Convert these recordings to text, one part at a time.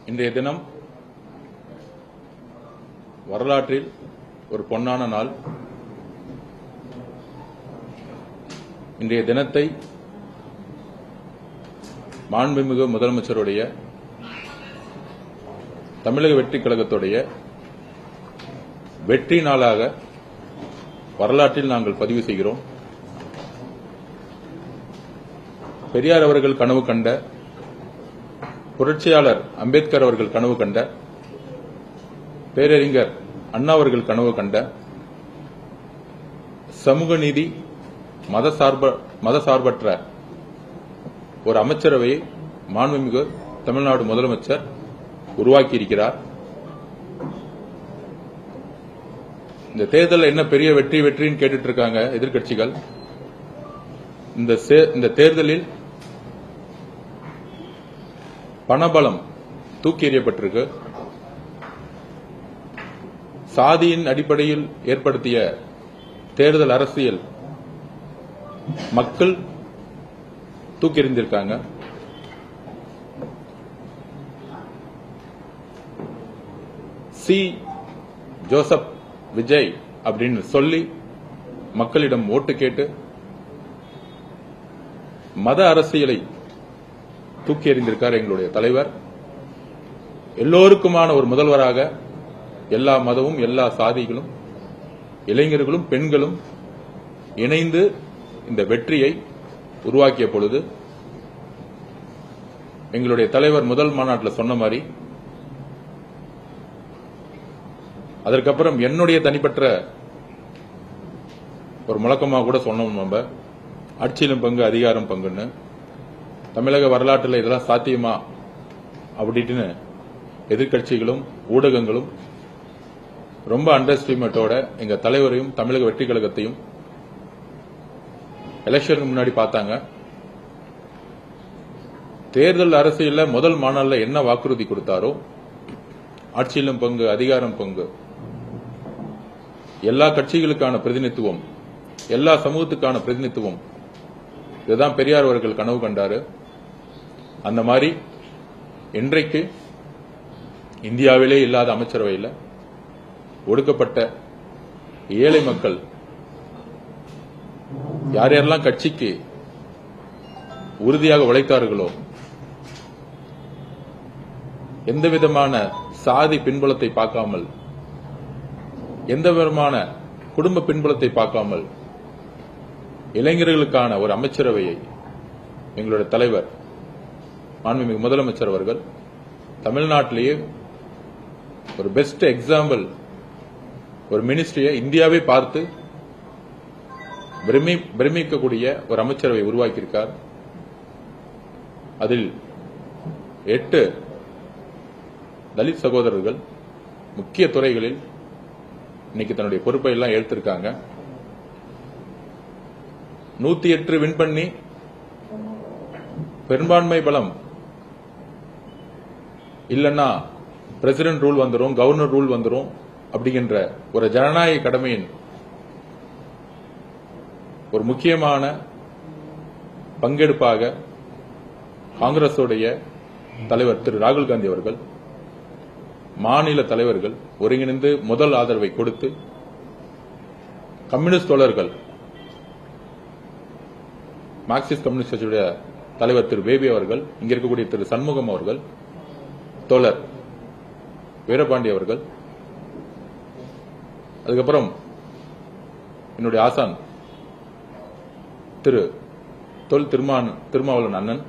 இன்றைய தினம் வரலாற்றில் ஒரு பொன்னான நாள். இன்றைய தினத்தை மாண்புமிகு முதலமைச்சருடைய தமிழக வெற்றி கழகத்துடைய வெற்றி நாளாக வரலாற்றில் நாங்கள் பதிவு செய்கிறோம். பெரியார் அவர்கள் கனவு கண்ட, புரட்சியாளர் அம்பேத்கர் அவர்கள் கனவு கண்ட, பேரறிஞர் அண்ணா அவர்கள் கனவு கண்ட சமூக நீதி, மதசார்பற்ற ஒரு அமைச்சரவையை மாண்புமிகு தமிழ்நாடு முதலமைச்சர் உருவாக்கியிருக்கிறார். இந்த தேர்தல் என்ன பெரிய வெற்றின்னு கேட்டுட்டு இருக்காங்க எதிர்க்கட்சிகள். இந்த தேர்தலில் பணபலம் தூக்கி எறியப்பட்டிருக்கு. சாதியின் அடிப்படையில் ஏற்படுத்திய தேர்தல் அரசியல் மக்கள் தூக்கி எறிந்திருக்காங்க. சி ஜோசப் விஜய் அப்படின்னு சொல்லி மக்களிடம் ஓட்டு கேட்டு மத அரசியலை தூக்கி எறிந்திருக்கார் எங்களுடைய தலைவர். எல்லோருக்குமான ஒரு முதல்வராக எல்லா மதமும், எல்லா சாதிகளும், இளைஞர்களும், பெண்களும் இணைந்து இந்த வெற்றியை உருவாக்கிய பொழுது எங்களுடைய தலைவர் முதல் மாநாட்டில் சொன்ன மாதிரி, அதற்கப்புறம் என்னுடைய தனிப்பட்ட ஒரு முழக்கமாக கூட சொன்னோம், நம்ம ஆட்சியிலும் பங்கு அதிகாரம் பங்குன்னு. தமிழக வரலாற்றில் இதெல்லாம் சாத்தியமா அப்படின்னு எதிர்க்கட்சிகளும் ஊடகங்களும் ரொம்ப அண்டர்ஸ்டிமேட்டோட எங்க தலைவரையும் தமிழக வெற்றி கழகத்தையும் எலெக்ஷனுக்கு முன்னாடி பார்த்தாங்க. தேர்தல் அரசியல்ல முதல் மாநாளில் என்ன வாக்குறுதி கொடுத்தாரோ, ஆட்சியிலும் பங்கு அதிகாரம் பங்கு, எல்லா கட்சிகளுக்கான பிரதிநிதித்துவம், எல்லா சமூகத்துக்கான பிரதிநிதித்துவம், இதுதான் பெரியார் அவர்கள் கனவு கண்டாரு. அந்த மாதிரி இன்றைக்கு இந்தியாவிலே இல்லாத அமைச்சரவையில் ஒடுக்கப்பட்ட ஏழை மக்கள் யார் யாரெல்லாம் கட்சிக்கு உறுதியாக உழைத்தார்களோ, எந்த விதமான சாதி பின்புலத்தை பார்க்காமல், எந்த விதமான குடும்ப பின்புலத்தை பார்க்காமல் இளைஞர்களுக்கான ஒரு அமைச்சரவையை எங்களுடைய தலைவர் மாண்புமிகு முதலமைச்சர் அவர்கள் தமிழ்நாட்டிலேயே ஒரு பெஸ்ட் எக்ஸாம்பிள், ஒரு மினிஸ்ட்ரியை இந்தியாவை பார்த்து பிரமிக்கக்கூடிய ஒரு அமைச்சரவை உருவாக்கியிருக்கார். அதில் 8 தலித் சகோதரர்கள் முக்கிய துறைகளில் இன்னைக்கு தன்னுடைய பொறுப்பை எல்லாம் ஏற்றிருக்காங்க. 108 வின் பண்ணி பெரும்பான்மை பலம் இல்லன்னா பிரசிடென்ட் ரூல் வந்துரும், கவர்னர் ரூல் வந்துரும் அப்படிங்கின்ற ஒரு ஜனநாயக கடமையின் ஒரு முக்கியமான பங்கெடுப்பாக காங்கிரசுடைய தலைவர் திரு ராகுல் காந்தி அவர்கள், மாநில தலைவர்கள் ஒருங்கிணைந்து முதல் ஆதரவை கொடுத்து, கம்யூனிஸ்ட் தோழர்கள், மார்க்சிஸ்ட் கம்யூனிஸ்ட் கட்சியுடைய தலைவர் திரு பேபி அவர்கள், இங்க இருக்கக்கூடிய திரு சண்முகம் அவர்கள், தோழர் வீரபாண்டி அவர்கள், அதுக்கப்புறம் என்னுடைய ஆசான் திரு தொல் திருமாவளவன் அண்ணன்,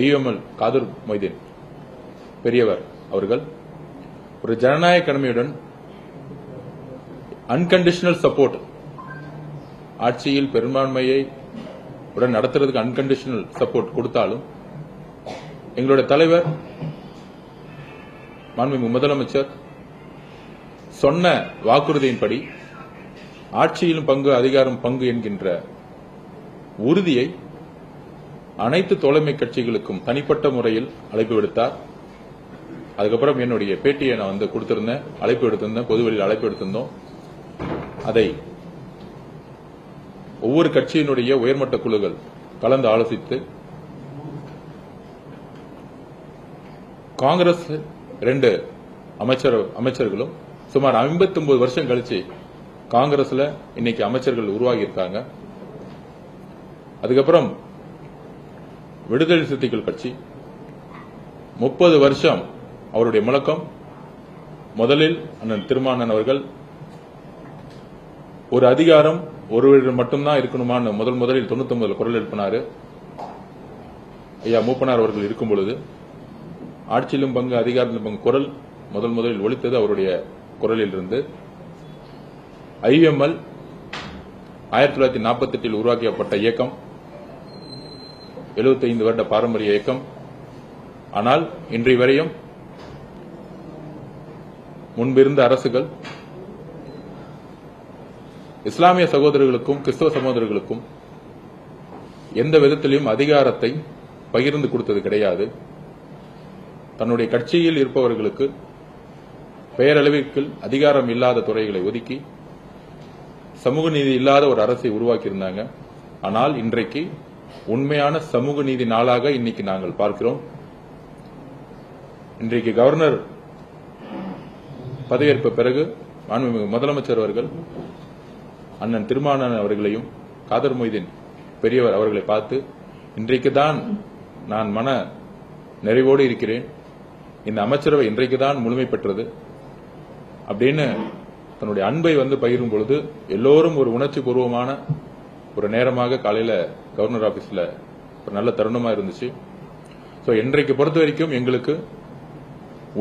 ஐஎம்எல் காதர் மொய்தீன் பெரியவர் அவர்கள் ஒரு ஜனநாயக கடமையுடன் அன்கண்டிஷனல் சப்போர்ட், ஆட்சியில் பெரும்பான்மையை உடன் நடத்துறதுக்கு அன்கண்டிஷனல் சப்போர்ட் கொடுத்தாலும் எங்களுடைய தலைவர் மாண்புமிகு முதலமைச்சர் சொன்ன வாக்குறுதியின்படி ஆட்சியிலும் பங்கு அதிகாரம் பங்கு என்கின்ற உறுதியை அனைத்து தோழமை கட்சிகளுக்கும் தனிப்பட்ட முறையில் அழைப்பு விடுத்தார். அதுக்கப்புறம் என்னுடைய பேட்டியை நான் கொடுத்திருந்தேன், அழைப்பு எடுத்திருந்தேன், பொதுவெளியில் அழைப்பு எடுத்திருந்தோம். அதை ஒவ்வொரு கட்சியினுடைய உயர்மட்ட குழுக்கள் கலந்து ஆலோசித்து காங்கிரஸ் 2 அமைச்சர்களும் சுமார் 59 வருஷம் கழிச்சு காங்கிரஸ்ல இன்னைக்கு அமைச்சர்கள் உருவாகி இருக்காங்க. அதுக்கப்புறம் விடுதலை சிறுத்தைகள் கட்சி 30 வருஷம் அவருடைய முழக்கம். முதலில் அண்ணன் திருமாவளவன் அவர்கள் ஒரு அதிகாரம் ஒருவரிடம் மட்டும்தான் இருக்கணுமான்னு முதலில் 99 குரல் எழுப்பினாரு. ஐயா மூப்பனார் அவர்கள் இருக்கும் பொழுது ஆட்சியிலும் பங்கு அதிகாரத்திலும் பங்கு குரல் முதலில் ஒலித்தது அவருடைய குரலில் இருந்து. IML 1948 உருவாக்கப்பட்ட இயக்கம், 75 வருட பாரம்பரிய இயக்கம். ஆனால் இன்றைய வரையும் முன்பிருந்த அரசுகள் இஸ்லாமிய சகோதரர்களுக்கும் கிறிஸ்தவ சகோதரர்களுக்கும் எந்த விதத்திலும் அதிகாரத்தை பகிர்ந்து கொடுத்தது கிடையாது. தன்னுடைய கட்சியில் இருப்பவர்களுக்கு பெயரளவிற்கு அதிகாரம் இல்லாத துறைகளை ஒதுக்கி சமூக நீதி இல்லாத ஒரு அரசை உருவாக்கியிருந்தாங்க. ஆனால் இன்றைக்கு உண்மையான சமூக நீதி நாளாக இன்னைக்கு நாங்கள் பார்க்கிறோம். இன்றைக்கு கவர்னர் பதவியேற்ப பிறகு மாண்புமிகு முதலமைச்சர் அவர்கள் அண்ணன் திருமாவளவன் அவர்களையும் காதர் மொய்தீன் பெரியவர் அவர்களை பார்த்து இன்றைக்குதான் நான் மன நிறைவோடு இருக்கிறேன், இந்த அமைச்சரவை இன்றைக்குதான் முழுமை பெற்றது அப்படின்னு தன்னுடைய அன்பை பகிரும் பொழுது எல்லோரும் ஒரு உணர்ச்சி பூர்வமான ஒரு நேரமாக காலையில கவர்னர் ஆபீஸ்ல ஒரு நல்ல தருணமா இருந்துச்சு. இன்றைக்கு பொறுத்த வரைக்கும் எங்களுக்கு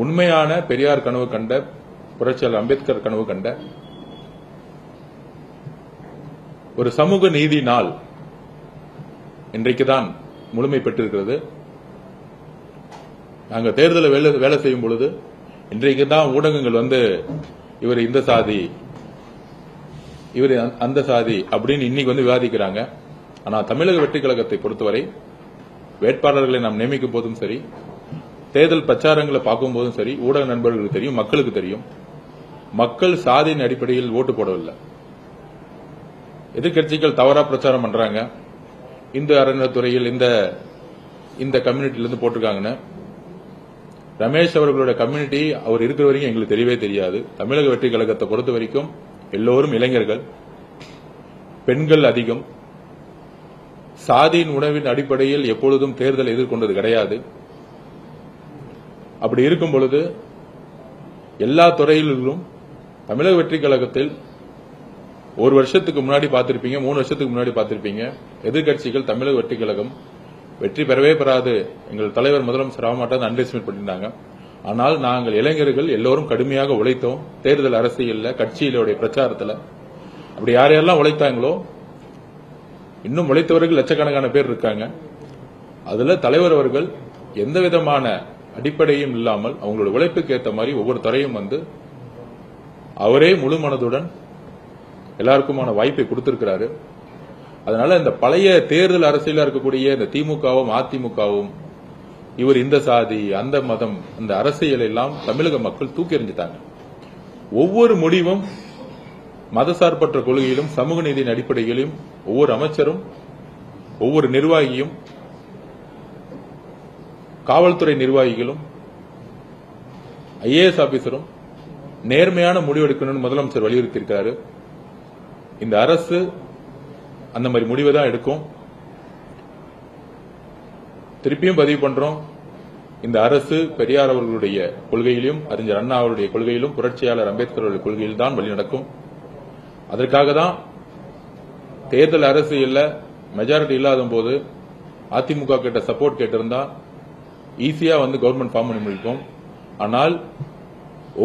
உண்மையான பெரியார் கனவு கண்ட, புரட்சியாளர் அம்பேத்கர் கனவு கண்ட ஒரு சமூக நீதி நாள் இன்றைக்குதான் முழுமை பெற்றிருக்கிறது. நாங்கள் தேர்தலில் வேலை செய்யும் பொழுது இன்றைக்கு தான் ஊடகங்கள் இவர் இந்த சாதி, இவர் அந்த சாதி அப்படின்னு இன்னைக்கு விவாதிக்கிறாங்க. ஆனால் தமிழக வெற்றி கழகத்தை பொறுத்தவரை வேட்பாளர்களை நாம் நியமிக்கும் போதும் சரி, தேர்தல் பிரச்சாரங்களை பார்க்கும் போதும் சரி, ஊடக நண்பர்களுக்கு தெரியும், மக்களுக்கு தெரியும், மக்கள் சாதியின் அடிப்படையில் ஓட்டு போடவில்லை. எதிர்கட்சிகள் தவறா பிரச்சாரம் பண்றாங்க, இந்து அறநிலையத்துறையில் இந்த கம்யூனிட்டியிலிருந்து போட்டிருக்காங்கன்னு. ரமேஷ் அவர்களுடைய கம்யூனிட்டி அவர் இருக்கிற வரைக்கும் எங்களுக்கு தெரியவே தெரியாது. தமிழக வெற்றி கழகத்தை பொறுத்த வரைக்கும் எல்லோரும் இளைஞர்கள், பெண்கள் அதிகம். சாதியின் உணவின் அடிப்படையில் எப்பொழுதும் தேர்தல் எதிர்கொண்டது கிடையாது. அப்படி இருக்கும் பொழுது எல்லா துறையிலும் தமிழக வெற்றி கழகத்தில் ஒரு வருஷத்துக்கு முன்னாடி பார்த்திருப்பீங்க, 3 வருஷத்துக்கு முன்னாடி பார்த்திருப்பீங்க, எதிர்கட்சிகள் தமிழக வெற்றி கழகம் வெற்றி பெறவே பெறாது, எங்கள் தலைவர் முதலமைச்சர் ஆகமாட்டாது அண்டர்எஸ்டிமேட் பண்ணியிருந்தாங்க. ஆனால் நாங்கள் இளைஞர்கள் எல்லோரும் கடுமையாக உழைத்தோம். தேர்தல் அரசியல்ல, கட்சியிலுடைய பிரச்சாரத்தில் அப்படி யாரெல்லாம் உழைத்தாங்களோ இன்னும் உழைத்தவர்கள் லட்சக்கணக்கான பேர் இருக்காங்க. அதுல தலைவர் அவர்கள் எந்த விதமான அடிப்படையும் இல்லாமல் அவங்களோட உழைப்புக்கு ஏற்ற மாதிரி ஒவ்வொரு துறையும் அவரே முழு மனதுடன் எல்லாருக்குமான வாய்ப்பை கொடுத்திருக்கிறாரு. அதனால இந்த பழைய தேர்தல் அரசியலா இருக்கக்கூடிய இந்த திமுகவும் அதிமுகவும் இவர் இந்த சாதி அந்த மதம் அந்த அரசியல் எல்லாம் தமிழக மக்கள் தூக்கி எறிஞ்சிட்டாங்க. ஒவ்வொரு முடிவும் மதசார்பற்ற கொள்கையிலும் சமூக நீதியின் அடிப்படையிலும் ஒவ்வொரு அமைச்சரும் ஒவ்வொரு நிர்வாகியும் காவல்துறை நிர்வாகிகளும் IAS ஆபீசரும் நேர்மையான முடிவெடுக்கணும்னு முதலமைச்சர் வலியுறுத்தியிருக்கிறாரு. இந்த அரசு அந்த மாதிரி முடிவை தான் எடுக்கும். திருப்பியும் பதிவு பண்றோம், இந்த அரசு பெரியார் அவர்களுடைய கொள்கையிலும் அறிஞர் அண்ணா அவருடைய கொள்கையிலும் புரட்சியாளர் அம்பேத்கர் அவருடைய கொள்கையில் தான் வழி நடக்கும். அதற்காக தான் தேர்தல் அரசியல்ல மெஜாரிட்டி இல்லாத போது அதிமுக கிட்ட சப்போர்ட் கேட்டிருந்தா ஈஸியா கவர்மெண்ட் ஃபார்ம் பண்ணி முடிப்போம். ஆனால்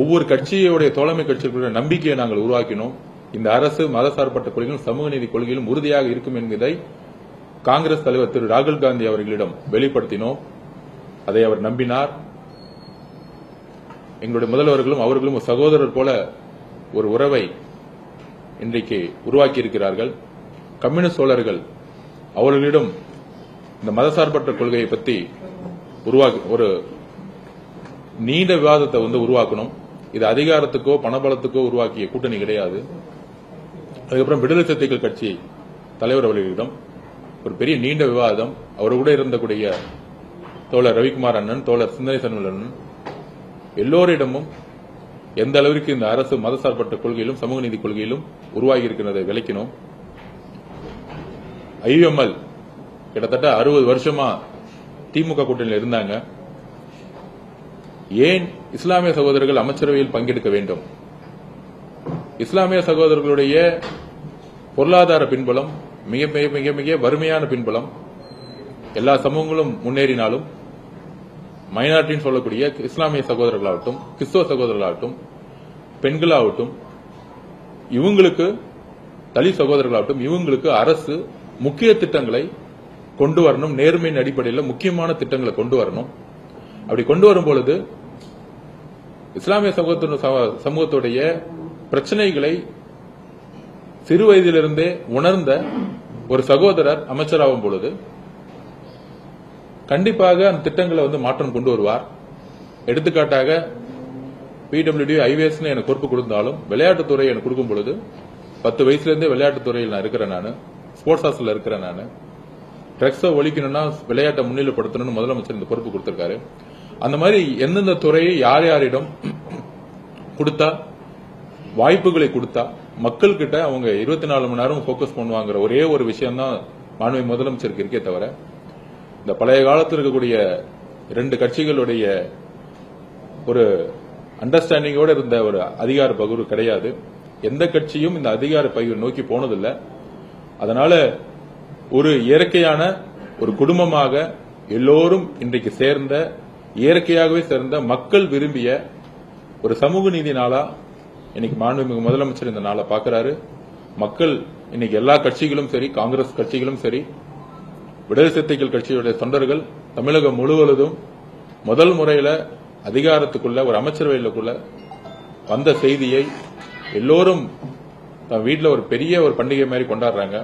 ஒவ்வொரு கட்சியுடைய தோழமை கட்சிகளுடைய நம்பிக்கையை நாங்கள் உருவாக்கினோம். இந்த அரசு மதசார்பற்ற கொள்கையிலும் சமூக நீதி கொள்கையிலும் உறுதியாக இருக்கும் என்பதை காங்கிரஸ் தலைவர் திரு ராகுல் காந்தி அவர்களிடம் வெளிப்படுத்தினோம். அதை அவர் நம்பினார். எங்களுடைய முதல்வர்களும் அவர்களும் ஒரு சகோதரர் போல ஒரு உறவை இன்றைக்கு உருவாக்கி இருக்கிறார்கள். கம்யூனிஸ்ட் தோழர்கள் அவர்களிடம் இந்த மதசார்பற்ற கொள்கையை பற்றி ஒரு நீண்ட விவாதத்தை உருவாக்கணும். இது அதிகாரத்துக்கோ பணபலத்துக்கோ உருவாக்கிய கூட்டணி கிடையாது. அதுக்கப்புறம் விடுதலை சிறுத்தைகள் கட்சி தலைவர் அவர்களிடம் ஒரு பெரிய நீண்ட விவாதம், அவரோட இருந்தக்கூடிய தோழர் ரவிக்குமார் அண்ணன், தோழர் சிந்தனை சண்முகன் எல்லோரிடமும் எந்த அளவிற்கு இந்த அரசு மதசார்பற்ற கொள்கையிலும் சமூக நீதி கொள்கையிலும் உருவாகி இருக்கிறதை விளக்கினோம். IUML கிட்டத்தட்ட 60 வருஷமா திமுக கூட்டணியில் இருந்தாங்க. ஏன் இஸ்லாமிய சகோதரர்கள் அமைச்சரவையில் பங்கெடுக்க வேண்டும்? இஸ்லாமிய சகோதரர்களுடைய பொருளாதார பின்புலம் மிக மிக மிக மிக வறுமையான பின்புலம். எல்லா சமூகங்களும் முன்னேறினாலும் மைனாரிட்டின்னு சொல்லக்கூடிய இஸ்லாமிய சகோதரர்களாகட்டும், கிறிஸ்தவ சகோதரர்களாகட்டும், பெண்களாகட்டும், இவங்களுக்கு தலித் சகோதரர்களாகட்டும், இவங்களுக்கு அரசு முக்கிய திட்டங்களை கொண்டு வரணும். நேர்மையின் அடிப்படையில் முக்கியமான திட்டங்களை கொண்டு வரணும். அப்படி கொண்டு வரும் பொழுது இஸ்லாமிய சமூகத்துடைய பிரச்சனைகளை சிறு வயதிலிருந்தே உணர்ந்த ஒரு சகோதரர் அமைச்சராகும் பொழுது கண்டிப்பாக அந்த திட்டங்களை மாற்றம் கொண்டு வருவார். எடுத்துக்காட்டாக PWD IVS எனக்கு பொறுப்பு கொடுத்தாலும் விளையாட்டுத்துறை எனக்கு கொடுக்கும் பொழுது 10 வயசுலேருந்தே விளையாட்டுத்துறையில் நான் இருக்கிறேன். நான் ஸ்போர்ட்ஸ் ஹாஸ்டல் இருக்கிறேன். நான் ட்ரக்ஸை ஒழிக்கணும்னா விளையாட்டை முன்னிலைப்படுத்தணும்னு முதலமைச்சர் இந்த பொறுப்பு கொடுத்திருக்காரு. அந்த மாதிரி எந்தெந்த துறையை யார் யாரிடம் கொடுத்தா வாய்ப்புகளை கொடுத்தா மக்கள் கிட்ட அவங்க 24 மணி நேரம் போக்கஸ் பண்ணுவாங்கிற ஒரே ஒரு விஷயம் தான் மாண்புமிகு முதலமைச்சருக்கு இருக்கே தவிர இந்த பழைய காலத்தில் இருக்கக்கூடிய 2 கட்சிகளுடைய ஒரு அண்டர்ஸ்டாண்டிங்கோட இருந்த ஒரு அதிகார பகிர்வு கிடையாது. எந்த கட்சியும் இந்த அதிகார பகிர்வு நோக்கி போனதில்லை. அதனால ஒரு இயற்கையான ஒரு குடும்பமாக எல்லோரும் இன்றைக்கு சேர்ந்த இயற்கையாகவே சேர்ந்த மக்கள் விரும்பிய ஒரு சமூக நீதி நாளா இன்னைக்கு மாண்புமிகு முதலமைச்சர் இந்த நாளை பார்க்கிறாரு. மக்கள் இன்னைக்கு எல்லா கட்சிகளும் சரி, காங்கிரஸ் கட்சிகளும் சரி, விடுதலை சிறுத்தைகள் கட்சியுடைய தொண்டர்கள் தமிழகம் முழுவதும் முதல் முறையில அதிகாரத்துக்குள்ள ஒரு அமைச்சரவையிலுக்குள்ள வந்த செய்தியை எல்லோரும் தன் வீட்டில் ஒரு பெரிய ஒரு பண்டிகை மாதிரி கொண்டாடுறாங்க.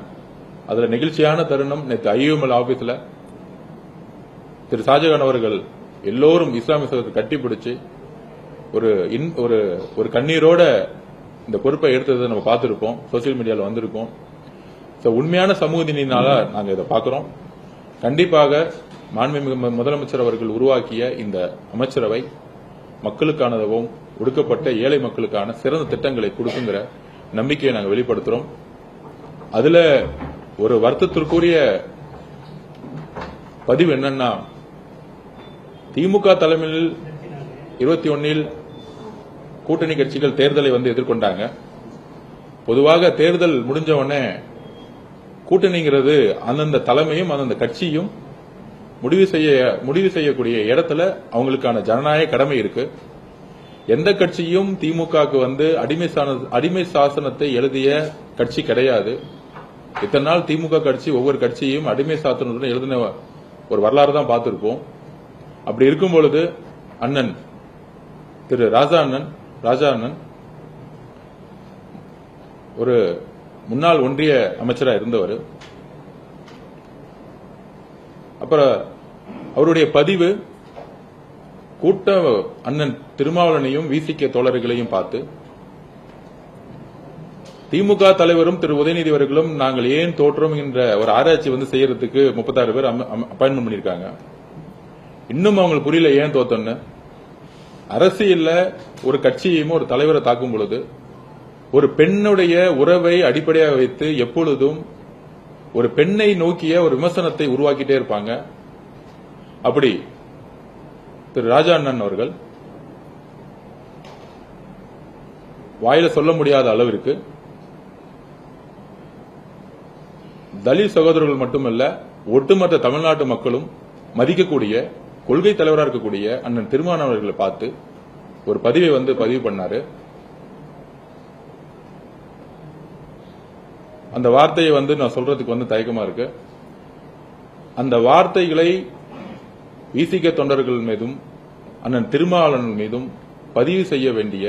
அதுல நெகிழ்ச்சியான தருணம் நேற்று IUML ஆபீஸ்ல திரு ஷாஜகான் அவர்கள் எல்லோரும் இஸ்லாமிய சகோதரத்தை கட்டிப்பிடிச்சு ஒரு கண்ணீரோட இந்த பொறுப்பை எடுத்ததை நம்ம பார்த்திருப்போம், சோசியல் மீடியாவில் வந்திருக்கோம். உண்மையான சமூக நீதினால நாங்கள் இதை பார்க்கிறோம். கண்டிப்பாக மாண்புமிகு முதலமைச்சர் அவர்கள் உருவாக்கிய இந்த அமைச்சரவை மக்களுக்கானதாகவும் ஒடுக்கப்பட்ட ஏழை மக்களுக்கான சிறந்த திட்டங்களை கொடுக்குங்கிற நம்பிக்கையை நாங்கள் வெளிப்படுத்துறோம். அதுல ஒரு வருத்தத்திற்குரிய பதிவு என்னன்னா, திமுக தலைமையில் 21 கூட்டணி கட்சிகள் தேர்தலை எதிர்கொண்டாங்க. பொதுவாக தேர்தல் முடிஞ்ச உடனே கூட்டணிங்கிறது அந்தந்த தலைமையும் அந்தந்த கட்சியும் முடிவு செய்யக்கூடிய இடத்துல அவங்களுக்கான ஜனநாயக கடமை இருக்கு. எந்த கட்சியும் திமுகவுக்கு அடிமை சாசனத்தை எழுதிய கட்சி கிடையாது. இத்தனை நாள் திமுக கட்சி ஒவ்வொரு கட்சியும் அடிமை சாசனத்துடன் எழுதின ஒரு வரலாறு தான் பார்த்திருப்போம். அப்படி இருக்கும் பொழுது அண்ணன் திரு ராஜா அண்ணன் ஒரு முன்னாள் ஒன்றிய அமைச்சராக இருந்தவர். அப்புறம் அவருடைய பதிவு கூட்ட அண்ணன் திருமாவளவனையும் விசிக தோழர்களையும் பார்த்து திமுக தலைவரும் திரு உதயநிதி அவர்களும் நாங்கள் ஏன் தோற்றோம் என்ற ஒரு ஆராய்ச்சி செய்யறதுக்கு 36 பேர் அப்பாயின்மெண்ட் பண்ணிருக்காங்க. இன்னும் அவங்களுக்கு புரியல ஏன் தோத்தோன்னு. அரசியல்ல ஒரு கட்சியையும் ஒரு தலைவரை தாக்கும் பொழுது ஒரு பெண்ணுடைய உறவை அடிப்படையாக வைத்து எப்பொழுதும் ஒரு பெண்ணை நோக்கிய ஒரு விமர்சனத்தை உருவாக்கிட்டே இருப்பாங்க. அப்படி திரு ராஜா அண்ணன் அவர்கள் வாயில சொல்ல முடியாத அளவிற்கு தலித் சகோதரர்கள் மட்டுமல்ல, ஒட்டுமொத்த தமிழ்நாட்டு மக்களும் மதிக்கக்கூடிய கொள்கை தலைவராக இருக்கக்கூடிய அண்ணன் திருமாவளவன் அவர்களை பார்த்து ஒரு பதிவை பதிவு பண்ணாரு. அந்த வார்த்தையை நான் சொல்றதுக்கு தயக்கமா இருக்கு. அந்த வார்த்தைகளை விசிக தொண்டர்கள் மீதும் அண்ணன் திருமாவளவன் மீதும் பதிவு செய்ய வேண்டிய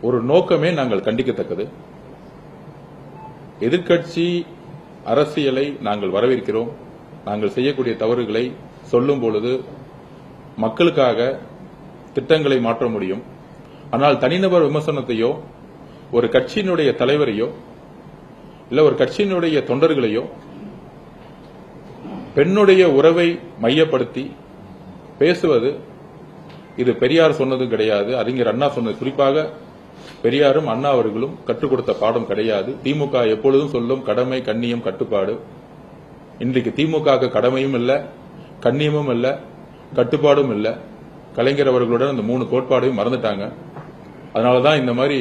ஒரு நோக்கமே நாங்கள் கண்டிக்கத்தக்கது. எதிர்க்கட்சி அரசியலை நாங்கள் வரவேற்கிறோம். நாங்கள் செய்யக்கூடிய தவறுகளை சொல்லும் பொழுது மக்களுக்காக திட்டங்களை மாற்ற முடியும். ஆனால் தனிநபர் விமர்சனத்தையோ ஒரு கட்சியினுடைய தலைவரையோ இல்ல ஒரு கட்சியினுடைய தொண்டர்களையோ பெண்ணுடைய உறவை மையப்படுத்தி பேசுவது இது பெரியார் சொன்னதும் கிடையாது, அறிஞர் அண்ணா சொன்னது. குறிப்பாக பெரியாரும் அண்ணா அவர்களும் கற்றுக் கொடுத்த பாடம் கிடையாது. திமுக எப்பொழுதும் சொல்லும் கடமை, கண்ணியம், கட்டுப்பாடு. இன்றைக்கு திமுக கடமையும் இல்ல, கண்ணியமும் இல்ல, கட்டுப்பாடும் இல்ல. கலைஞர் அவர்களுடன் அந்த 3 கோட்பாடையும் மறந்துட்டாங்க. அதனாலதான் இந்த மாதிரி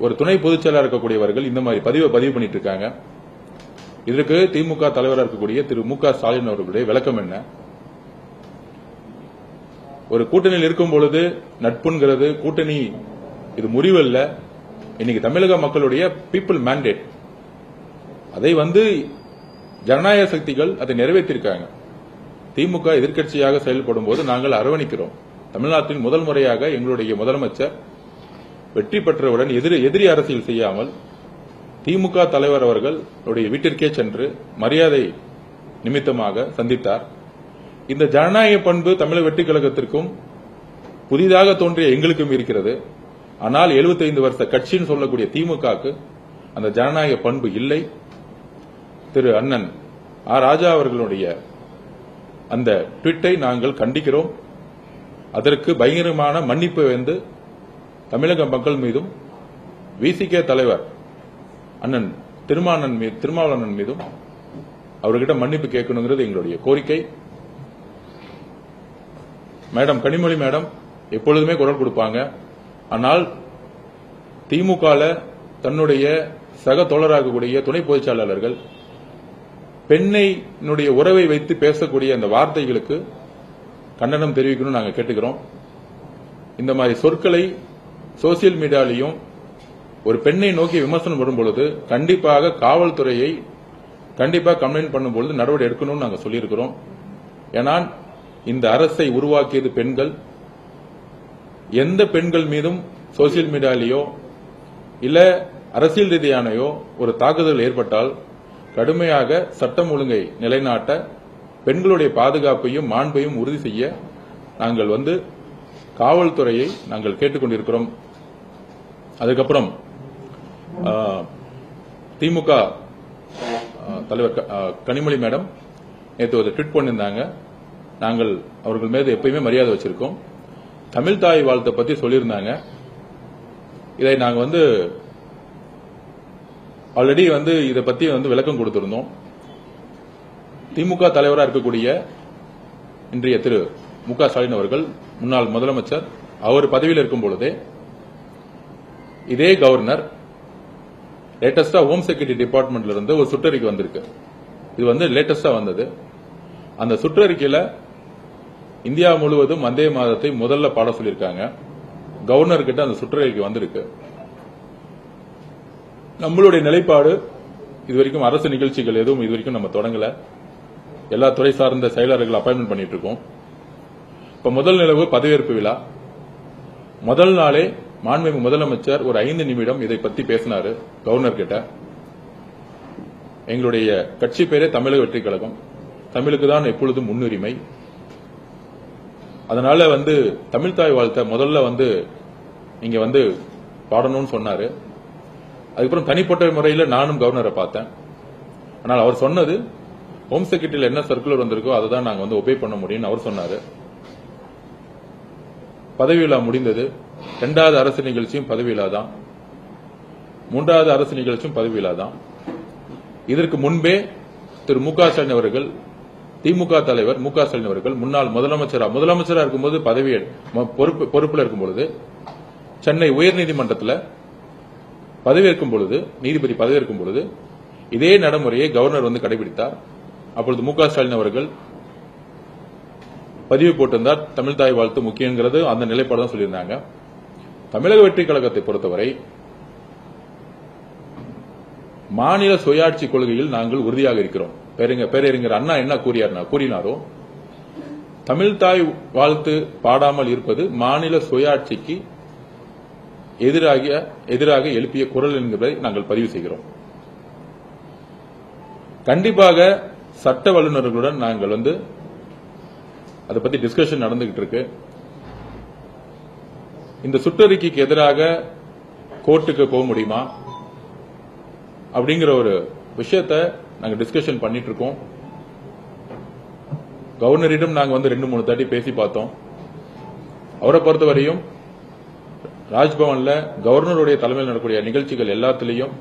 ஒரு துணை பொதுச் செயலாளர் இருக்கக்கூடியவர்கள் இந்த மாதிரி பதிவு பண்ணிட்டு இருக்காங்க. இதற்கு திமுக தலைவராக இருக்கக்கூடிய திரு மு.க. ஸ்டாலின் அவர்களுடைய விளக்கம் என்ன? ஒரு கூட்டணியில் இருக்கும் பொழுது நட்புங்கிறது கூட்டணி இது முறிவல்ல. இன்னைக்கு தமிழக மக்களுடைய பீப்புள் மேண்டேட், அதை ஜனநாயக சக்திகள் அதை நிறைவேற்றிருக்காங்க. திமுக எதிர்க்கட்சியாக செயல்படும் போது நாங்கள் அரவணைக்கிறோம். தமிழ்நாட்டில் முதல் முறையாக எங்களுடைய முதலமைச்சர் வெற்றி பெற்றவுடன் எதிரி அரசியல் செய்யாமல் திமுக தலைவர் அவர்களுடைய வீட்டிற்கே சென்று மரியாதை நிமித்தமாக சந்தித்தார். இந்த ஜனநாயக பண்பு தமிழக வெற்றிக் கழகத்திற்கும் புதிதாக தோன்றிய எங்களுக்கும் இருக்கிறது. ஆனால் 75 வருஷ கட்சின்னு சொல்லக்கூடிய திமுகவுக்கு அந்த ஜனநாயக பண்பு இல்லை. திரு அண்ணன் ராஜா அவர்களுடைய அந்த ட்வீட்டை நாங்கள் கண்டிக்கிறோம். அதற்கு பயங்கரமான மன்னிப்பு தமிழக மக்கள் மீதும் விசிக தலைவர் அண்ணன் திருமாவளவன் மீதும் அவர்கிட்ட மன்னிப்பு கேட்கணுங்கிறது எங்களுடைய கோரிக்கை. மேடம் கனிமொழி மேடம் எப்பொழுதுமே குரல் கொடுப்பாங்க. ஆனால் திமுக தன்னுடைய சக தோழராகக்கூடிய துணை பொதுச் செயலாளர்கள் பெண்ணையினுடைய உறவை வைத்து பேசக்கூடிய அந்த வார்த்தைகளுக்கு கண்டனம் தெரிவிக்கணும் நாங்கள் கேட்டுக்கிறோம். இந்த மாதிரி சொற்களை சோசியல் மீடியாலையும் ஒரு பெண்ணை நோக்கி விமர்சனம் வரும்பொழுது கண்டிப்பாக காவல்துறையை கம்ப்ளைண்ட் பண்ணும்பொழுது நடவடிக்கை எடுக்கணும்னு நாங்கள் சொல்லியிருக்கிறோம். ஏன்னா இந்த அரசை உருவாக்கியது பெண்கள். எந்த பெண்கள் மீதும் சோசியல் மீடியாலேயோ இல்ல அரசியல் ரீதியானையோ ஒரு தாக்குதல் ஏற்பட்டால் கடுமையாக சட்டம் ஒழுங்கை நிலைநாட்ட பெண்களுடைய பாதுகாப்பையும் மாண்பையும் உறுதி செய்ய நாங்கள் காவல்துறையை நாங்கள் கேட்டுக் கொண்டிருக்கிறோம். அதுக்கப்புறம் திமுக தலைவர் கனிமொழி மேடம் நேற்று ஒரு ட்வீட் பண்ணியிருந்தாங்க. நாங்கள் அவர்கள் மீது எப்பயுமே மரியாதை வச்சிருக்கோம். தமிழ் தாய் வாழ்த்தை பத்தி சொல்லியிருந்தாங்க. இதை நாங்கள் ஆல்ரெடி இதை பத்தி விளக்கம் கொடுத்திருந்தோம். திமுக தலைவராக இருக்கக்கூடிய இன்றைய திரு மு.க. ஸ்டாலின் அவர்கள் முன்னாள் முதலமைச்சர் அவர் பதவியில் இருக்கும் பொழுதே இதே கவர்னர் லேட்டஸ்டா ஹோம் செக்யூரிட்டி டிபார்ட்மெண்ட்ல இருந்து ஒரு சுற்றறிக்கை வந்திருக்கு. இது லேட்டஸ்டா வந்தது. அந்த சுற்றறிக்கையில இந்தியா முழுவதும் வந்தே மாதத்தை முதல்ல பாட சொல்லியிருக்காங்க. கவர்னர் கிட்ட அந்த சுற்றறிக்கை வந்திருக்கு. நம்மளுடைய நிலைப்பாடு இதுவரைக்கும் அரசு நிகழ்ச்சிகள் எதுவும் இதுவரைக்கும் நம்ம தொடங்கல. எல்லா துறை சார்ந்த செயலர்கள் அப்பாயின்மெண்ட் பண்ணிட்டு இருக்கோம். இப்ப முதல் நிலவு பதவியேற்பு விழா முதல் நாளே மாண்புமிகு முதலமைச்சர் ஒரு 5 நிமிடம் இதை பத்தி பேசினாரு கவர்னர் கிட்ட. எங்களுடைய கட்சி பேரே தமிழக வெற்றிக் கழகம், தமிழுக்கு தான் எப்பொழுதும் முன்னுரிமை. அதனால தமிழ் தாய் வாழ்த்தை முதல்ல இங்க பாடணும்னு சொன்னாரு. அதுக்கப்புறம் தனிப்பட்ட முறையில் நானும் கவர்னரை பார்த்தேன். ஆனால் அவர் சொன்னது ஹோம் செக்ரட்டரியில் என்ன சர்க்குலர் வந்திருக்கோ அதை தான் நாங்கள் ஒபே பண்ண முடியும்னு அவர் சொன்னாரு. பதவி விழா முடிந்தது. 2வது அரசு நிகழ்ச்சியும் பதவி விழா தான். 3வது அரசு நிகழ்ச்சியும் பதவி விழா தான். இதற்கு முன்பே திரு மு.க. ஸ்டாலின் அவர்கள் திமுக தலைவர் மு.க. ஸ்டாலின் அவர்கள் முன்னாள் முதலமைச்சராக இருக்கும்போது பொறுப்பில் இருக்கும்பொழுது சென்னை உயர்நீதிமன்றத்தில் பதவியேற்கும் பொழுது நீதிபதி பதவியேற்கும் பொழுது இதே நடைமுறையை கவர்னர் கடைபிடித்தார். அப்பொழுது மு.க. ஸ்டாலின் அவர்கள் பதிவு போட்டிருந்தார் தமிழ் தாய் வாழ்த்து முக்கியங்கிறது அந்த நிலைப்பாடு தான் சொல்லியிருந்தாங்க. தமிழக வெற்றிக் கழகத்தை பொறுத்தவரை மாநில சுயாட்சி கொள்கையில் நாங்கள் உறுதியாக இருக்கிறோம். பேரறிஞர் அண்ணா என்ன கூறினாரோ தமிழ் தாய் வாழ்த்து பாடாமல் இருப்பது மாநில சுயாட்சிக்கு எதிராக எழுப்பிய குரல் என்கிறதை நாங்கள் பதிவு செய்கிறோம். கண்டிப்பாக சட்ட வல்லுநர்களுடன் நாங்கள் அதை பத்தி டிஸ்கஷன் நடந்துகிட்டு இருக்கு. இந்த சுற்றறிக்கைக்கு எதிராக கோர்ட்டுக்கு போக முடியுமா அப்படிங்கிற ஒரு விஷயத்தை நாங்கள் டிஸ்கஷன் பண்ணிட்டு இருக்கோம். கவர்னரிடம் நாங்க வந்து 2-3 தாட்டி பேசி பார்த்தோம். அவரை பொறுத்தவரையும் ராஜ்பவன்ல கவர்னருடைய தலைமையில் நடக்கக்கூடிய நிகழ்ச்சிகள் எல்லாத்திலையும்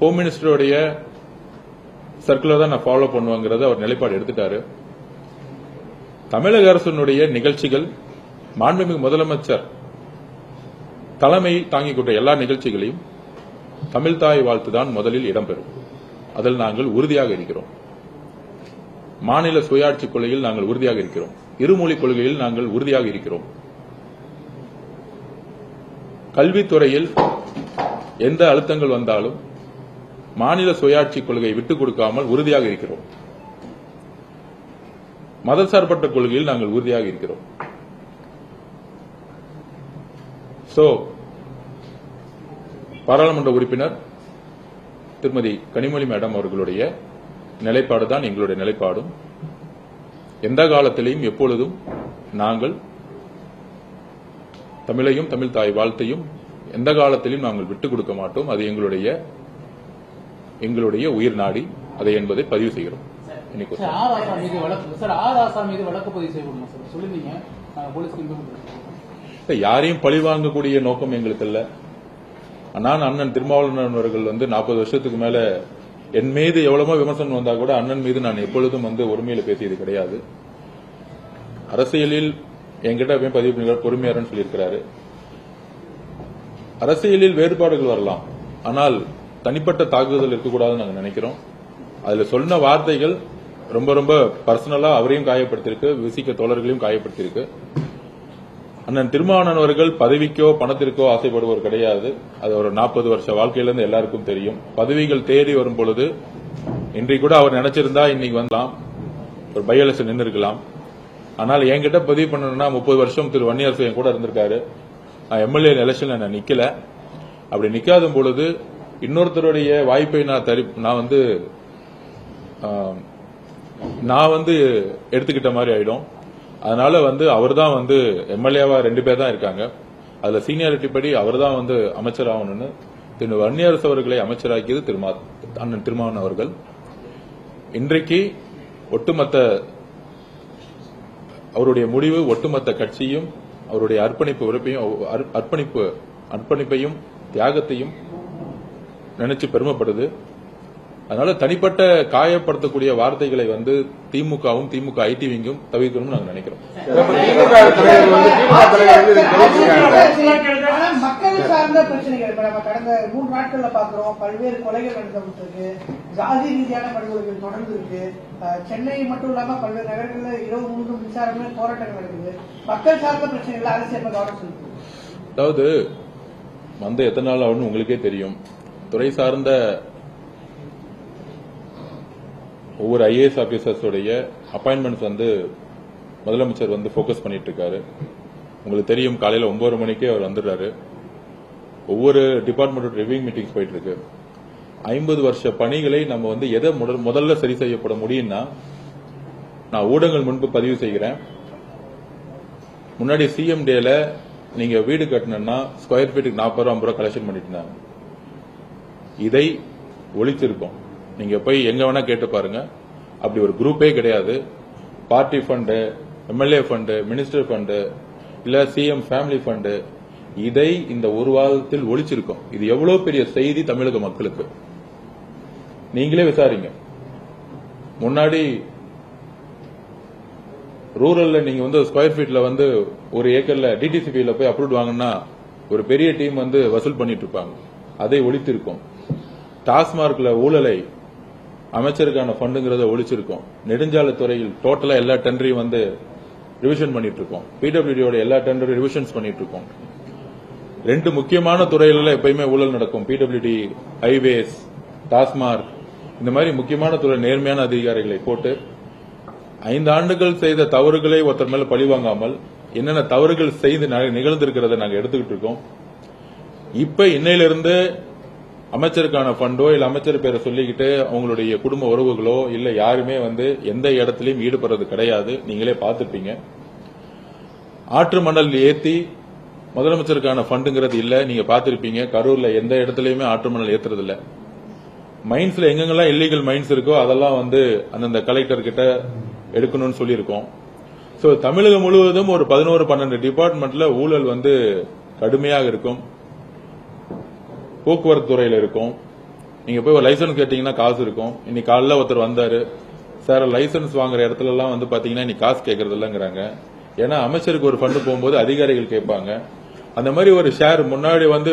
ஹோம் மினிஸ்டருடைய சர்க்குலர் தான் நான் ஃபாலோ பண்ணுவாங்கிறது அவர் நிலைப்பாடு எடுத்துட்டாரு. தமிழக அரசினுடைய நிகழ்ச்சிகள் மாண்புமிகு முதலமைச்சர் தலைமை தாங்கிக் கொண்ட எல்லா நிகழ்ச்சிகளையும் தமிழ் தாய் வாழ்த்து தான் முதலில் இடம்பெறும். அதில் நாங்கள் உறுதியாக இருக்கிறோம். மாநில சுயாட்சி கொள்கையில் நாங்கள் உறுதியாக இருக்கிறோம். இருமொழி கொள்கையில் நாங்கள் உறுதியாக இருக்கிறோம். கல்வித்துறையில் எந்த அழுத்தங்கள் வந்தாலும் மாநில சுயாட்சி கொள்கையை விட்டுக் கொடுக்காமல் உறுதியாக இருக்கிறோம். மதசார்பற்ற கொள்கையில் நாங்கள் உறுதியாக இருக்கிறோம். பாராளுமன்ற உறுப்பினர் திருமதி கனிமொழி மேடம் அவர்களுடைய நிலைப்பாடு தான் எங்களுடைய நிலைப்பாடும். எந்த காலத்திலையும் எப்பொழுதும் நாங்கள் தமிழையும் தமிழ் தாய் வாழ்த்தையும் எந்த காலத்திலும் நாங்கள் விட்டுக் கொடுக்க மாட்டோம். அது எங்களுடைய உயிர் நாடி அதை என்பதை பதிவு செய்கிறோம். யாரையும் பழிவாங்கக்கூடிய நோக்கம் எங்களுக்கு இல்ல. நான் அண்ணன் திருமாவளவன் அவர்கள் 40 வருஷத்துக்கு மேல என் மீது எவ்வளவோ விமர்சனம் வந்தா கூட அண்ணன் மீது நான் எப்பொழுதும் ஒருமையில பேசியது கிடையாது. அரசியலில் என்கிட்ட பதிவு பண்ணி பொறுமையாரன்னு சொல்லியிருக்கிறாரு. அரசியலில் வேறுபாடுகள் வரலாம், ஆனால் தனிப்பட்ட தாக்குதல் இருக்கக்கூடாதுன்னு நாங்கள் நினைக்கிறோம். அதுல சொன்ன வார்த்தைகள் ரொம்ப ரொம்ப பர்சனலா அவரையும் காயப்படுத்திருக்கு, விசிக தோழர்களையும் காயப்படுத்திருக்கு. அண்ணன் திருமாவளவன் அவர்கள் பதவிக்கோ பணத்திற்கோ ஆசைப்படுவோர் கிடையாது. அது ஒரு 40 வருஷ வாழ்க்கையிலிருந்து எல்லாருக்கும் தெரியும். பதவிகள் தேடி வரும் பொழுது இன்றைக்கு கூட அவர் நினைச்சிருந்தா இன்னைக்கு வரலாம், ஒரு பை எலெக்ஷன் நின்று இருக்கலாம். ஆனால் என்கிட்ட பதிவு பண்ணணும்னா 30 வருஷம் திரு வன்னியரசு என் கூட இருந்திருக்காரு. நான் எம்எல்ஏ எலெக்ஷன்ல நான் நிக்கல. அப்படி நிக்காத பொழுது இன்னொருத்தருடைய வாய்ப்பை நான் எடுத்துக்கிட்ட மாதிரி ஆயிடும். அதனால அவர் தான் எம்எல்ஏவா 2 பேர் தான் இருக்காங்க. அதுல சீனியாரிட்டி படி அவர் தான் அமைச்சர் ஆகணும்னு திரு வன்னியரசு அவர்களை அமைச்சராக்கியது அண்ணன் திருமாவளவன் அவர்கள். இன்றைக்கு ஒட்டுமொத்த அவருடைய முடிவு ஒட்டுமொத்த கட்சியும் அவருடைய அர்ப்பணிப்பையும் தியாகத்தையும் நினைச்சு பெருமைப்படுது. அதனால தனிப்பட்ட காயப்படுத்தக்கூடிய வார்த்தைகளை திமுகவும் திமுக ஐடிவிங்கும் தவிர்க்கணும்னு நாங்க நினைக்கிறோம். மக்கள் சார்ந்த பிரச்சனைகள் நம்ம கடந்த 3 நாட்கள்ல பாக்குறோம். பல்வேறு கொலைகள் நடந்திருக்கு, ஜாதி ரீதியான படுகொலைகள் தொடர்ந்து இருக்கு. சென்னை மட்டும் இல்லாம பல்வேறு நகரங்களில் இரவு முழுவதும் மின்சாரமே போராட்டங்கள் நடக்குது. மக்கள் சார்ந்த பிரச்சனைகள் அரசியல் கவனம் செலுத்துது. அதாவது எத்தனை நாள் ஆகும்னு உங்களுக்கே தெரியும். துறை சார்ந்த ஒவ்வொரு ஐஏஎஸ் ஆபீசர்ஸ் உடைய அப்பாயின்மெண்ட்ஸ் முதலமைச்சர் போக்கஸ் பண்ணிட்டு இருக்காரு. உங்களுக்கு தெரியும், காலையில 9 மணிக்கே அவர் வந்துடுறாரு. ஒவ்வொரு டிபார்ட்மெண்ட் ரிவ்யூ மீட்டிங்ஸ் போயிட்டு இருக்கு. 50 வருஷ பணிகளை நம்ம எதை முதல்ல சரி செய்யப்பட முடியும்னா, நான் ஊடகங்கள் முன்பு பதிவு செய்கிறேன். முன்னாடி சிஎம் டேல நீங்க வீடு கட்டணும்னா ஸ்கொயர் ஃபீட்டுக்கு 40 ரூபா 50 ரூபா கலெக்ஷன் பண்ணிட்டு இருந்தாங்க. இதை ஒழிச்சிருக்கோம். நீங்க போய் எங்க வேணா கேட்டு பாருங்க. அப்படி ஒரு குரூப்பே கிடையாது. Party fund, MLA fund, minister fund, இல்ல சிஎம் ஃபேமிலி ஃபண்டு, இதை இந்த ஒரு வாரத்தில் ஒழிச்சிருக்கோம். இது எவ்வளவு பெரிய செய்தி தமிழக மக்களுக்கு. நீங்களே விசாரிங்க. முன்னாடி ரூரல்ல நீங்க ஸ்கொயர் ஃபீட்ல ஒரு ஏக்கர்ல டிடிசிபில போய் அப்ரூவ் வாங்கினா ஒரு பெரிய டீம் வசூல் பண்ணிட்டு இருப்பாங்க. அதை ஒழித்திருக்கோம். டாஸ்மார்க்ல ஊழலை அமைச்சருக்கான ஃபண்டுங்கிறத ஒழிச்சிருக்கோம். நெடுஞ்சாலைத்துறையில் டோட்டலா எல்லா டெண்டரையும் ரிவிஷன் பண்ணிட்டு இருக்கோம். பிடபிள்யூடியோட எல்லா டெண்டரும் ரிவிஷன்ஸ் பண்ணிட்டு இருக்கோம். 2 முக்கியமான துறையில எப்பயுமே ஊழல் நடக்கும். பிடபிள்யூடி, ஹைவேஸ், டாஸ்மார்க், இந்த மாதிரி முக்கியமான துறை நேர்மையான அதிகாரிகளை போட்டு 5 ஆண்டுகள் செய்த தவறுகளை ஒருத்தர் மேல பழிவாங்காமல் என்னென்ன தவறுகள் செய்து நிகழ்ந்திருக்கிறத நாங்க எடுத்துக்கிட்டு இருக்கோம். இப்ப இன்னையிலிருந்து அமைச்சருக்கான ஃபண்டோ இல்ல அமைச்சர் பேரை சொல்லிக்கிட்டு அவங்களுடைய குடும்ப உறவுகளோ இல்ல யாருமே எந்த இடத்திலையும் ஈடுபடுறது கிடையாது. நீங்களே பார்த்திருப்பீங்க. ஆற்று மணல் ஏத்தி முதலமைச்சருக்கான ஃபண்டுங்கிறது இல்ல. நீங்க பார்த்திருப்பீங்க. கரூர்ல எந்த இடத்துலயுமே ஆற்று மணல் ஏத்துறது இல்ல. மைன்ஸ்ல எங்கெங்கெல்லாம் இல்லீகல் மைன்ஸ் இருக்கோ அதெல்லாம் அந்தந்த கலெக்டர் கிட்ட எடுக்கணும்னு சொல்லியிருக்கோம். சோ தமிழகம் முழுவதும் ஒரு 11-12 டிபார்ட்மெண்ட்ல ஊழல் வந்து கடுமையாக இருக்கும். போக்குவரத்து துறையில இருக்கும். நீங்க போய் ஒரு லைசன்ஸ் கேட்டீங்கன்னா காசு இருக்கும். இன்னைக்கு காலைல ஒருத்தர் வந்தாரு, சார் லைசன்ஸ் வாங்குற இடத்துல எல்லாம் வந்து பாத்தீங்கன்னா இன்னைக்கு காசு கேட்கறது இல்லங்கிறாங்க. ஏன்னா அமைச்சருக்கு ஒரு ஃபண்டு போகும்போது அதிகாரிகள் கேட்பாங்க. அந்த மாதிரி ஒரு ஷேர் முன்னாடி வந்து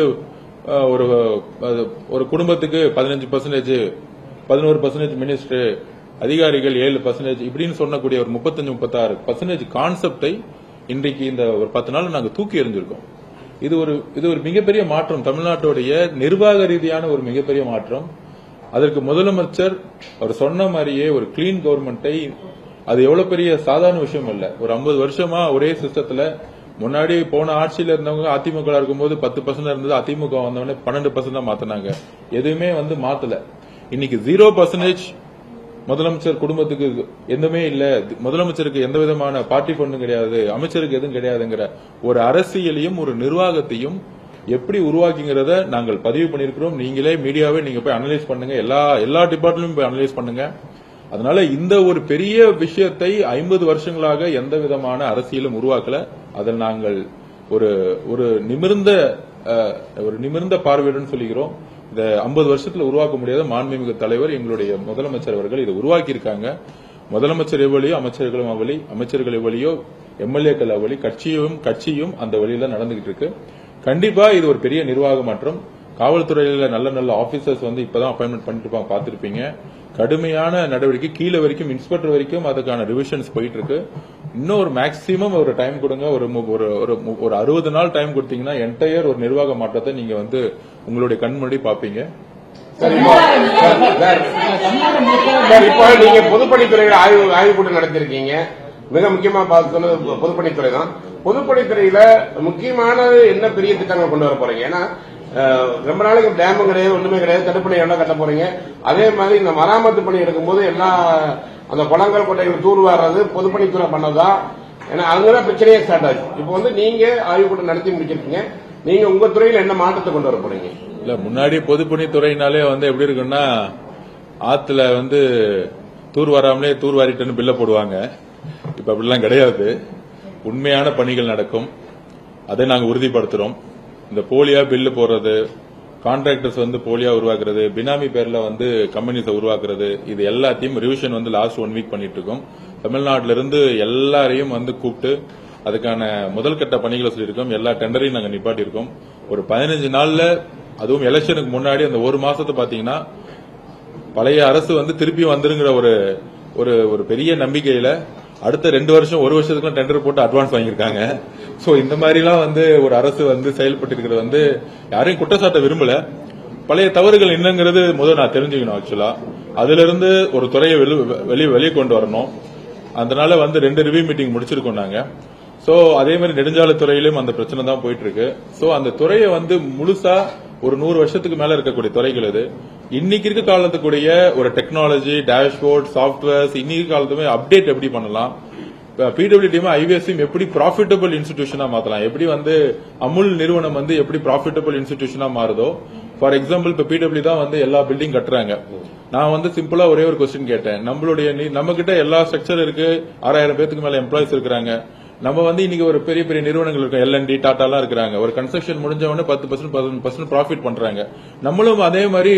ஒரு குடும்பத்துக்கு 15%, 11% மினிஸ்டர், அதிகாரிகள் 7% இப்படின்னு சொன்னக்கூடிய ஒரு 35-36% கான்செப்டை இன்றைக்கு இந்த ஒரு 10 நாள் நாங்க தூக்கி எறிஞ்சிருக்கோம். இது ஒரு மிகப்பெரிய மாற்றம், தமிழ்நாட்டுடைய நிர்வாக ரீதியான ஒரு மிகப்பெரிய மாற்றம். அதற்கு முதலமைச்சர் அவர் சொன்ன மாதிரியே ஒரு கிளீன் கவர்மெண்டை, அது எவ்வளவு பெரிய சாதாரண விஷயம் இல்ல. ஒரு 50 வருஷமா ஒரே சிஸ்டத்துல முன்னாடி போன ஆட்சியில இருந்தவங்க அதிமுக இருக்கும்போது 10% இருந்தது, அதிமுக வந்தவொடனே 12% தான் மாத்தினாங்க. எதுவுமே வந்து மாத்தல. இன்னைக்கு 0% முதலமைச்சர் குடும்பத்துக்கு எதுவுமே இல்ல, முதலமைச்சருக்கு எந்த விதமான பார்ட்டி ஃபண்டும் கிடையாது, அமைச்சருக்கு எதுவும் கிடையாதுங்கிற ஒரு அரசியலையும் ஒரு நிர்வாகத்தையும் எப்படி உருவாக்கிங்கிறத நாங்கள் பதிவு பண்ணிருக்கிறோம். நீங்களே மீடியாவே நீங்க போய் அனலைஸ் பண்ணுங்க, எல்லா டிபார்ட்மெண்ட்லயும் போய் அனலைஸ் பண்ணுங்க. அதனால இந்த ஒரு பெரிய விஷயத்தை 50 வருஷங்களாக எந்த விதமான அரசியலும் உருவாக்கல. அதில் நாங்கள் ஒரு நிமிர்ந்த பார்வையுடன் சொல்லுகிறோம். இந்த 50 வருஷத்துல உருவாக்க முடியாத மாண்புமிகு தலைவர் எங்களுடைய முதலமைச்சர் அவர்கள் இதை உருவாக்கி இருக்காங்க. முதலமைச்சர் எவ்வளியோ அமைச்சர்களும் அவளி, அமைச்சர்கள் எவ்வளியோ எம்எல்ஏக்கள் அவளி, கட்சியும் அந்த வழியில நடந்துகிட்டு இருக்கு. கண்டிப்பா இது ஒரு பெரிய நிர்வாக மாற்றம். காவல்துறையில நல்ல ஆபீசர்ஸ் வந்து இப்பதான் அப்பாயின்மெண்ட் பண்ணிட்டு இருப்பாங்க, பாத்திருப்பீங்க. கடுமையான நடவடிக்கை, கீழே வரைக்கும் இன்ஸ்பெக்டர் வரைக்கும் அதுக்கான ரிவிஷன்ஸ் போயிட்டு இருக்கு. இன்னும் ஒரு மேக்சிமம் ஒரு டைம் கொடுங்க, ஒரு 60 நாள் டைம் கொடுத்தீங்கன்னா என்டையர் ஒரு நிர்வாக மாற்றத்தை நீங்க வந்து உங்களுடைய கண் முன்னாடி பாப்பீங்க. இப்போ நீங்க பொதுப்பணித்துறையில ஆய்வு கூட்டம் நடத்திருக்கீங்க. மிக முக்கியமா பார்த்தது பொதுப்பணித்துறை தான். பொதுப்பணித்துறையில முக்கியமானது என்ன பெரிய திட்டங்கள் கொண்டு வர போறீங்க? ஏன்னா ரொம்ப நாளைக்கு டேமும் கிடையாது, ஒண்ணுமே கிடையாது, தடுப்பணை எல்லாம் கட்ட போறீங்க. அதே மாதிரி இந்த மராமத்து பணி எடுக்கும்போது எல்லா அந்த குளங்கள் கோட்டைகள் தூர்வாடுறது பொதுப்பணித்துறை பண்ணதா? ஏன்னா அங்கதான் பிரச்சனையே ஸ்டார்ட் ஆச்சு. இப்போ வந்து நீங்க ஆய்வு கூட்டம் நடத்தி முடிச்சிருக்கீங்க. நீங்க உங்க துறையில என்ன மாற்றத்தை கொண்டு வர போறீங்க? இல்ல, முன்னாடி பொதுப்பணித்துறையினாலே வந்து எப்படி இருக்குன்னா, ஆத்துல வந்து தூர் வராமலே தூர் வாரிட்டுன்னு பில்ல போடுவாங்க. இப்ப அப்படிலாம் கிடையாது. உண்மையான பணிகள் நடக்கும். அதை நாங்க உறுதிப்படுத்துறோம். இந்த போலியா பில்லு போடுறது, கான்ட்ராக்டர்ஸ் வந்து போலியா உருவாக்குறது, பினாமி பேர்ல வந்து கம்பெனிஸை உருவாக்குறது, இது எல்லாத்தையும் ரிவிஷன் வந்து லாஸ்ட் 1 வீக் பண்ணிட்டு இருக்கோம். தமிழ்நாட்டில இருந்து எல்லாரையும் வந்து கூப்பிட்டு அதுக்கான முதல் கட்ட பணிகளை சொல்லியிருக்கோம். எல்லா டெண்டரையும் நாங்க நிப்பாட்டி இருக்கோம். ஒரு 15 நாள்ல, அதுவும் எலெக்ஷனுக்கு முன்னாடி அந்த ஒரு மாசத்தை பாத்தீங்கன்னா பழைய அரசு வந்து திருப்பி வந்துருங்கிற ஒரு பெரிய நம்பிக்கையில அடுத்த 2 வருஷம் 1 வருஷத்துக்கு டெண்டர் போட்டு அட்வான்ஸ் வாங்கியிருக்காங்க. சோ இந்த மாதிரி எல்லாம் வந்து ஒரு அரசு வந்து செயல்பட்டு இருக்கிறது வந்து யாரையும் குற்றச்சாட்ட விரும்பல. பழைய தவறுகள் என்னங்கிறது முதல் நான் தெரிஞ்சுக்கணும். ஆக்சுவலா அதுல இருந்து ஒரு துறையை வெளியே கொண்டு வரணும். அதனால வந்து 2 ரிவ்யூ மீட்டிங் முடிச்சிருக்கோம் நாங்க. சோ அதே மாதிரி நெடுஞ்சாலைத்துறையிலும் அந்த பிரச்சனை தான் போயிட்டு இருக்கு. சோ அந்த துறையை வந்து முழுசா ஒரு 100 வருஷத்துக்கு மேல இருக்கக்கூடிய துறைகள் இது. இன்னைக்கு இருக்க காலத்துக்குரிய ஒரு டெக்னாலஜி, டேஷ்போர்ட், சாப்ட்வேர்ஸ், இன்னைக்கு காலத்துமே அப்டேட் எப்படி பண்ணலாம், பிடபிள்யூடியும் ஐவிஎஸ்சியும் எப்படி ப்ராஃபிட்டபிள் இன்ஸ்டிடியூஷனா மாத்தலாம், எப்படி வந்து அமுல் நிறுவனம் வந்து எப்படி ப்ராஃபிட்டபிள் இன்ஸ்டிடியூஷனா மாறுதோ. ஃபார் எக்ஸாம்பிள் இப்ப பிடபிள்யூ தான் வந்து எல்லா பில்டிங் கட்டுறாங்க. நான் வந்து சிம்பிளா ஒரே ஒரு கொஸ்டின் கேட்டேன். நம்ம கிட்ட எல்லா ஸ்ட்ரக்சர் இருக்கு, 6000 பேருக்கு மேல எம்ப்ளாயிஸ் இருக்கிறாங்க. நம்ம வந்து இன்னைக்கு ஒரு பெரிய பெரிய நிறுவனங்கள் இருக்கு, எல்என்டி, டாடா எல்லாம் இருக்கிறாங்க. ஒரு கன்ஸ்ட்ரக்ஷன் முடிஞ்ச உடனே 10% 15% ப்ராஃபிட் பண்றாங்க. நம்மளும் அதே மாதிரி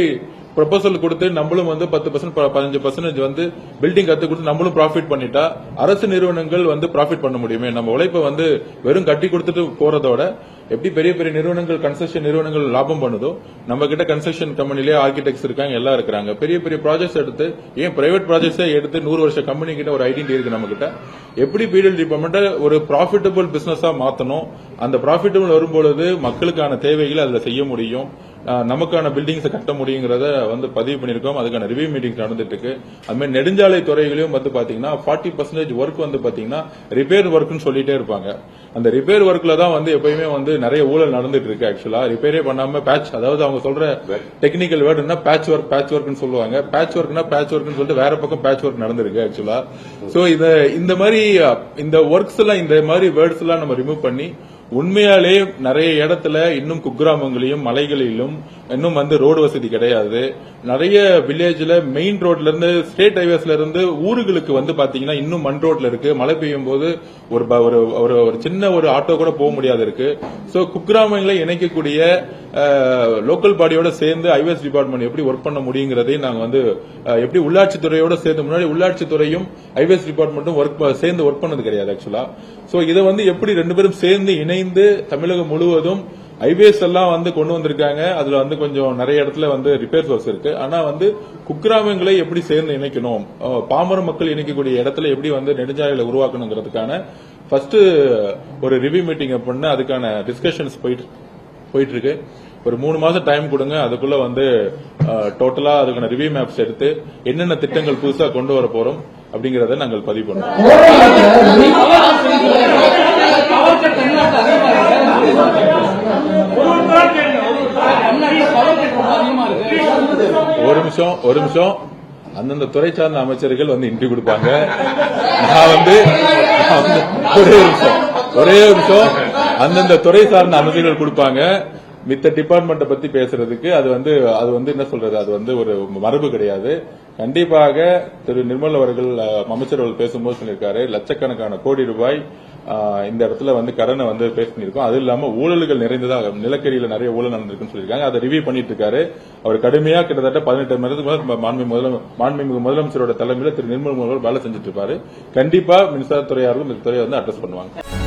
ப்ரொபோசல் கொடுத்து நம்மளும் வந்து 10% 15% வந்து பில்டிங் கத்து கொடுத்து நம்மளும் ப்ராஃபிட் பண்ணிட்டா அரசு நிறுவனங்கள் வந்து ப்ராஃபிட் பண்ண முடியுமே. நம்ம உழைப்பை வந்து வெறும் கட்டி கொடுத்துட்டு போறதோட எப்படி பெரிய பெரிய நிறுவனங்கள், கன்ஸ்ட்ரக்ஷன் நிறுவனங்கள் லாபம் பண்ணுதோ, நம்ம கிட்ட கன்ஸ்ட்ரக்ஷன் கம்பெனிலேயே ஆர்கிடெக்ட்ஸ் இருக்காங்க, எல்லாம் இருக்கிறாங்க. பெரிய பெரிய ப்ராஜெக்ட்ஸ் எடுத்து, ஏன் பிரைவேட் ப்ராஜெக்ட்ஸே எடுத்து 100 வருஷ கம்பெனி கிட்ட ஒரு ஐடென்டி இருக்கு நம்ம கிட்ட. எப்படி பிடபிள்யூ டிபார்ட்மெண்ட் ஒரு ப்ராஃபிட்டபிள் பிசினஸா மாத்தணும், அந்த ப்ராஃபிட்டபிள் வரும்பொழுது மக்களுக்கான தேவைகளை அதுல செய்ய முடியும், நமக்கான பில்டிங்ஸ் கட்ட முடியுங்கிறத வந்து பதிவு பண்ணிருக்கோம். அதுக்கான ரிவ்யூ மீட்டிங்ஸ் நடந்துட்டு இருக்கு. அது மாதிரி நெடுஞ்சாலை துறைகளையும் வந்து பாத்தீங்கன்னா 40% ஒர்க் வந்து பாத்தீங்கன்னா ரிப்பேர் ஒர்க்னு சொல்லிட்டே இருப்பாங்க. அந்த ரிப்பேர் ஒர்க்ல தான் வந்து எப்பயுமே வந்து நிறைய ஊழல் நடந்துட்டு இருக்கு. ஆக்சுவலா ரிப்பேரே பண்ணாம பேட்ச், அதாவது அவங்க சொல்ற டெக்னிக்கல் வேர்டுனா பேட்ச் ஒர்க்னு சொல்லுவாங்க. பேட்ச் ஒர்க்னு சொல்லிட்டு வேற பக்கம் பேட்ச் ஒர்க் நடந்திருக்கு ஆக்சுவலா. சோ இந்த மாதிரி இந்த ஒர்க்ஸ் எல்லாம், இந்த மாதிரி வேர்ட்ஸ் எல்லாம் நம்ம ரிமூவ் பண்ணி உண்மையாலே நிறைய இடத்துல இன்னும் குக்கிராமங்களையும் மலைகளிலும் இன்னும் ரோடு வசதி கிடையாது. நிறைய வில்லேஜ்ல மெயின் ரோட்ல இருந்து ஸ்டேட் ஹைவேஸ்ல இருந்து ஊர்களுக்கு பாத்தீங்கன்னா இன்னும் மண் ரோட்ல இருக்கு. மழை பெய்யும் போது ஒரு சின்ன ஒரு ஆட்டோ கூட போக முடியாது இருக்கு. சோ குக்கிராமங்களை இணைக்கக்கூடிய லோக்கல் பாடியோட சேர்ந்து ஹைவேஸ் டிபார்ட்மெண்ட் எப்படி ஒர்க் பண்ண முடியுங்கிறதை நாங்க எப்படி உள்ளாட்சித்துறையோட சேர்ந்து முன்னாடி உள்ளாட்சித்துறையும் ஹைவேஸ் டிபார்ட்மெண்ட்டும் சேர்ந்து ஒர்க் பண்ணது கிடையாது ஆக்சுவலா. சோ இதை எப்படி ரெண்டு பேரும் சேர்ந்து இணைந்து தமிழகம் முழுவதும் ஹைவேஸ் எல்லாம் கொண்டு வந்திருக்காங்க. அதுல கொஞ்சம் நிறைய இடத்துல ரிப்பேர்ஸ் ஒர்க்ஸ் இருக்கு. ஆனா குக்கிராமங்களை எப்படி சேர்ந்து இணைக்கணும், பாமர மக்கள் இணைக்கக்கூடிய இடத்துல எப்படி நெடுஞ்சாலைகளை உருவாக்கணுங்கிறதுக்கான ஃபர்ஸ்ட் ஒரு ரிவ்யூ மீட்டிங் பண்ண அதுக்கான டிஸ்கஷன்ஸ் போயிட்டு இருக்கு. ஒரு 3 மாசம் டைம் கொடுங்க. அதுக்குள்ள டோட்டலா அதுக்கான ரிவ்யூ மேப்ஸ் எடுத்து என்னென்ன திட்டங்கள் புதுசா கொண்டு வர போறோம் அப்படிங்கறத நாங்கள் பதிவு பண்ணுவோம். ஒரு நிமிஷம் அந்தந்த துறை சார்ந்த அமைச்சர்கள் இன்டர்வியூ கொடுப்பாங்க. நான் ஒரே நிமிஷம் அந்தந்த துறை சார்ந்த அமைச்சர்கள் கொடுப்பாங்க. மித்த டிபார்ட்மெண்ட்டை பத்தி பேசுறதுக்கு அது என்ன சொல்றது, அது ஒரு மரபு கிடையாது. கண்டிப்பாக திரு நிர்மல் அவர்கள் அமைச்சர் அவர்கள் பேசும்போது சொல்லியிருக்காரு, லட்சக்கணக்கான கோடி ரூபாய் இந்த இடத்துல கடனை பேசியிருக்கோம். அது இல்லாம ஊழல்கள் நிறைந்ததாக நிலக்கரியில நிறைய ஊழல் நடந்திருக்குன்னு சொல்லியிருக்காங்க. அதை ரிவ்யூ பண்ணிட்டு இருக்காரு. அவர் கடுமையா கிட்டத்தட்ட 18 மாண்புமிகு முதலமைச்சரோட தலைமையில திரு நிர்மல் அவர்கள் வேலை செஞ்சுட்டு இருப்பாரு. கண்டிப்பா மின்சாரத்துறையாரும் இந்த துறையை அட்ரஸ் பண்ணுவாங்க.